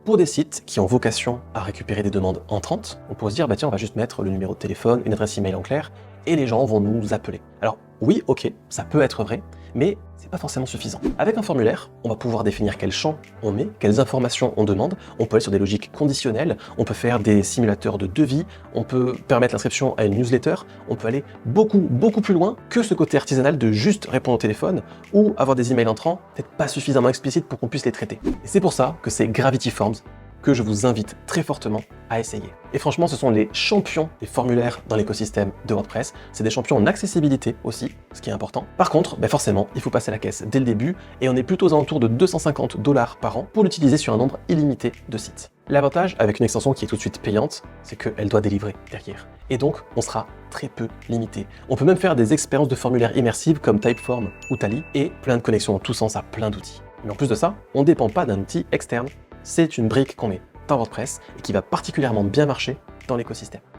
Pour des sites qui ont vocation à récupérer des demandes entrantes, on pourrait se dire, bah tiens, on va juste mettre le numéro de téléphone, une adresse email en clair, et les gens vont nous appeler. Alors oui, ok, ça peut être vrai, mais c'est pas forcément suffisant. Avec un formulaire, on va pouvoir définir quel champ on met, quelles informations on demande, on peut aller sur des logiques conditionnelles, on peut faire des simulateurs de devis, on peut permettre l'inscription à une newsletter, on peut aller beaucoup plus loin que ce côté artisanal de juste répondre au téléphone ou avoir des emails entrants, peut-être pas suffisamment explicites pour qu'on puisse les traiter. Et c'est pour ça que c'est Gravity Forms que je vous invite très fortement à essayer. Et franchement, ce sont les champions des formulaires dans l'écosystème de WordPress. C'est des champions en accessibilité aussi, ce qui est important. Par contre, forcément, il faut passer la caisse dès le début et on est plutôt aux alentours de 250 $ par an pour l'utiliser sur un nombre illimité de sites. L'avantage avec une extension qui est tout de suite payante, c'est qu'elle doit délivrer derrière. Et donc, on sera très peu limité. On peut même faire des expériences de formulaires immersives comme Typeform ou Tally et plein de connexions en tous sens à plein d'outils. Mais en plus de ça, on ne dépend pas d'un outil externe. C'est une brique qu'on met dans WordPress et qui va particulièrement bien marcher dans l'écosystème.